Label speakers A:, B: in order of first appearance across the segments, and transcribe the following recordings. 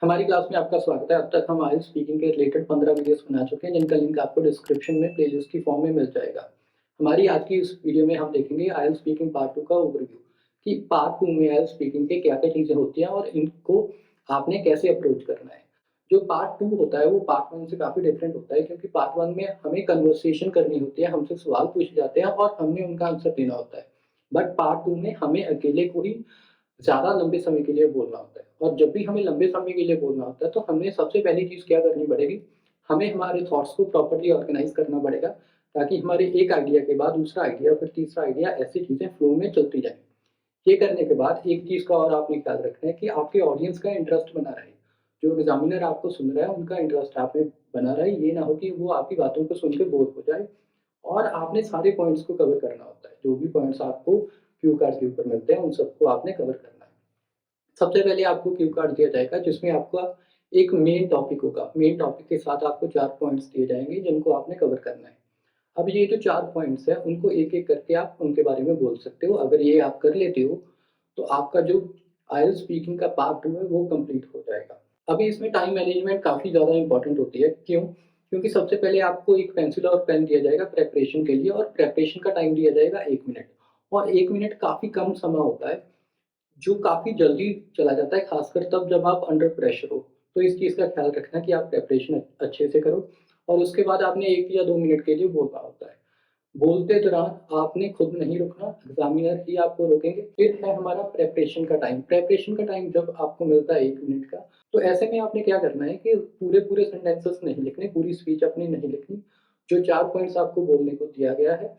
A: हमारी क्लास में आपका स्वागत है। अब तक हम आइल्स स्पीकिंग के रिलेटेड 15 वीडियोस बना चुके हैं, जिनका लिंक आपको डिस्क्रिप्शन में प्लेलिस्ट की फॉर्म में मिल जाएगा। हमारी आज की इस वीडियो में हम देखेंगे आइल्स स्पीकिंग पार्ट 2 का ओवरव्यू कि पार्ट 2 में आइल्स स्पीकिंग के क्या-क्या चीज़ें होती हैं और इनको आपने कैसे अप्रोच करना है। जो पार्ट 2 होता है वो पार्ट 1 से काफ़ी डिफरेंट होता है, क्योंकि पार्ट 1 में हमें कन्वर्सेशन करनी होती है, हमसे सवाल पूछे जाते हैं और हमने उनका आंसर देना होता है। बट पार्ट 2 में हमें अकेले को ही ज़्यादा लंबे समय के लिए बोलना होता है, और जब भी हमें लंबे समय के लिए बोलना होता है तो हमें सबसे पहली चीज़ क्या करनी पड़ेगी, हमें हमारे थॉट्स को प्रॉपर्ली ऑर्गेनाइज़ करना पड़ेगा, ताकि हमारे एक आइडिया के बाद दूसरा आइडिया, फिर तीसरा आइडिया, ऐसी चीज़ें फ्लो में चलती जाएँ। ये करने के बाद एक चीज़ का और आपने ख्याल रखना है कि आपके ऑडियंस का इंटरेस्ट बना रहे। जो एग्ज़ामिनर आपको सुन रहा है उनका इंटरेस्ट आप में बना रहे, ये ना हो कि वो आपकी बातों को सुन के बोर हो जाए। और आपने सारे पॉइंट्स को कवर करना होता है। जो भी पॉइंट्स आपको क्यू कार्ड के ऊपर मिलते हैं उन सबको आपने कवर करना है। सबसे पहले आपको क्यू कार्ड दिया जाएगा, जिसमें आपका एक मेन टॉपिक होगा। मेन टॉपिक के साथ आपको 4 पॉइंट्स दिए जाएँगे जिनको आपने कवर करना है। अब ये जो 4 पॉइंट्स हैं उनको एक-एक करके आप उनके बारे में बोल सकते हो। अगर ये आप कर लेते हो तो आपका जो आइल्स स्पीकिंग का पार्ट 2 है वो कंप्लीट हो जाएगा। अभी इसमें टाइम मैनेजमेंट काफ़ी ज़्यादा इम्पोर्टेंट होती है। क्यों? क्योंकि सबसे पहले आपको एक पेंसिल और पेन दिया जाएगा प्रिपरेशन के लिए, और प्रिपरेशन का टाइम दिया जाएगा 1 मिनट, और 1 मिनट काफ़ी कम समय होता है, जो काफ़ी जल्दी चला जाता है, ख़ासकर तब जब आप अंडर प्रेशर हो। तो इस चीज़ का ख़्याल रखना कि आप प्रिपरेशन अच्छे से करो, और उसके बाद आपने 1 या 2 मिनट के लिए बोलना होता है। बोलते दौरान आपने खुद नहीं रुकना, एग्ज़ामिनर ही आपको रोकेंगे। फिर है हमारा प्रिपरेशन का टाइम। प्रिपरेशन का टाइम जब आपको मिलता है 1 मिनट का, तो ऐसे में आपने क्या करना है कि पूरे-पूरे सेंटेंसेस नहीं लिखने, पूरी स्पीच अपनी नहीं लिखनी। जो 4 पॉइंट्स आपको बोलने को दिया गया है,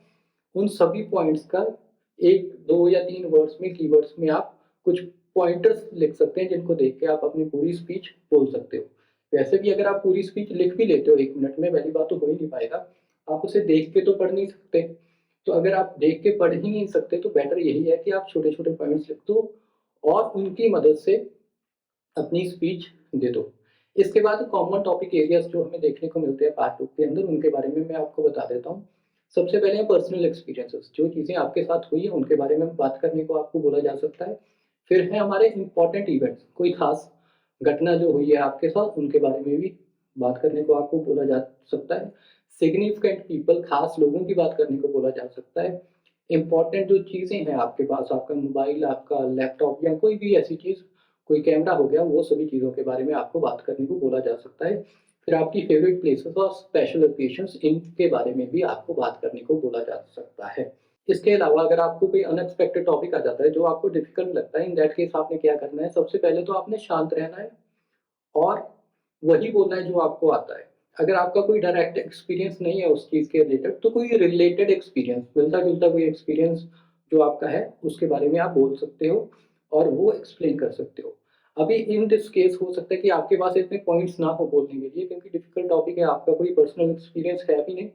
A: उन सभी पॉइंट्स का 1, 2 या 3 वर्ड्स में, कीवर्ड्स में आप कुछ पॉइंटर्स लिख सकते हैं, जिनको देख के आप अपनी पूरी स्पीच बोल सकते हो। वैसे भी अगर आप पूरी स्पीच लिख भी लेते हो 1 मिनट में, पहली बात तो हो ही नहीं पाएगा। आप उसे देख के तो पढ़ नहीं सकते। तो अगर आप देख के पढ़ ही नहीं सकते तो बेटर यही है कि आप छोटे-छोटे पॉइंट्स लिख दो और उनकी मदद से अपनी स्पीच दे दो। इसके बाद कॉमन टॉपिक एरियाज़ जो हमें देखने को मिलते हैं पार्ट 2 के अंदर, उनके बारे में मैं आपको बता देता हूँ। सबसे पहले है पर्सनल एक्सपीरियंसेस, जो चीज़ें आपके साथ हुई हैं उनके बारे में बात करने को आपको बोला जा सकता है। फिर है हमारे इम्पोर्टेंट इवेंट्स, कोई ख़ास घटना जो हुई है आपके साथ उनके बारे में भी बात करने को आपको बोला जा सकता है। सिग्निफिकेंट पीपल, ख़ास लोगों की बात करने को बोला जा सकता है। इम्पोर्टेंट जो चीज़ें हैं आपके पास, आपका मोबाइल, आपका लैपटॉप या कोई भी ऐसी चीज़, कोई कैमरा हो गया, वो सभी चीज़ों के बारे में आपको बात करने को बोला जा सकता है। फिर आपकी फ़ेवरेट प्लेसेस और स्पेशल ओकेशंस, इनके बारे में भी आपको बात करने को बोला जा सकता है। इसके अलावा अगर आपको कोई अनएक्सपेक्टेड टॉपिक आ जाता है जो आपको डिफ़िकल्ट लगता है, इन दैट केस आपने क्या करना है, सबसे पहले तो आपने शांत रहना है और वही बोलना है जो आपको आता है। अगर आपका कोई डायरेक्ट एक्सपीरियंस नहीं है उस चीज़ के रिलेटेड, तो कोई रिलेटेड एक्सपीरियंस, मिलता-जुलता कोई एक्सपीरियंस जो आपका है, उसके बारे में आप बोल सकते हो और वो एक्सप्लेन कर सकते हो। अभी इन दिस केस हो सकता है कि आपके पास इतने पॉइंट्स ना हो बोलने के लिए, क्योंकि डिफिकल्ट टॉपिक है, आपका कोई पर्सनल एक्सपीरियंस है भी नहीं।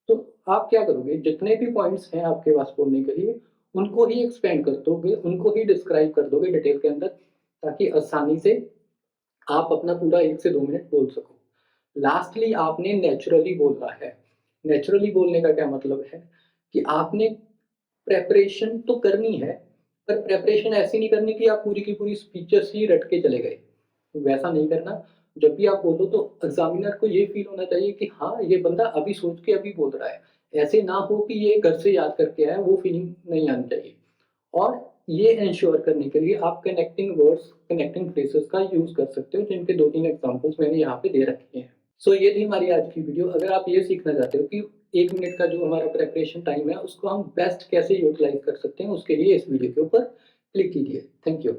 A: तो आप क्या करोगे, जितने भी पॉइंट्स हैं आपके पास बोलने के लिए, उनको ही एक्सपेंड कर दोगे, उनको ही डिस्क्राइब कर दोगे डिटेल के अंदर, ताकि आसानी से आप अपना पूरा 1 से 2 मिनट बोल सको। लास्टली आपने नेचुरली बोलना है। नेचुरली बोलने का क्या मतलब है कि आपने प्रिपरेशन तो करनी है, पर प्रिपरेशन ऐसी नहीं करनी कि आप पूरी की पूरी स्पीचेस ही रट के चले गए। वैसा नहीं करना। जब भी आप बोलो तो एग्ज़ामिनर को ये फ़ील होना चाहिए कि हाँ, ये बंदा अभी सोच के अभी बोल रहा है। ऐसे ना हो कि ये घर से याद करके आया है, वो फ़ीलिंग नहीं आनी चाहिए। और ये एंश्योर करने के लिए आप कनेक्टिंग वर्ड्स, कनेक्टिंग फ्रेजेस का यूज़ कर सकते हो, जिनके 2-3 एग्ज़ाम्पल्स मैंने यहाँ पे दे रखे हैं। सो ये थी हमारी आज की वीडियो। अगर आप ये सीखना चाहते हो कि 1 मिनट का जो हमारा प्रिपरेशन टाइम है, उसको हम बेस्ट कैसे यूटिलाइज़ कर सकते हैं, उसके लिए इस वीडियो के ऊपर क्लिक कीजिए। Thank you.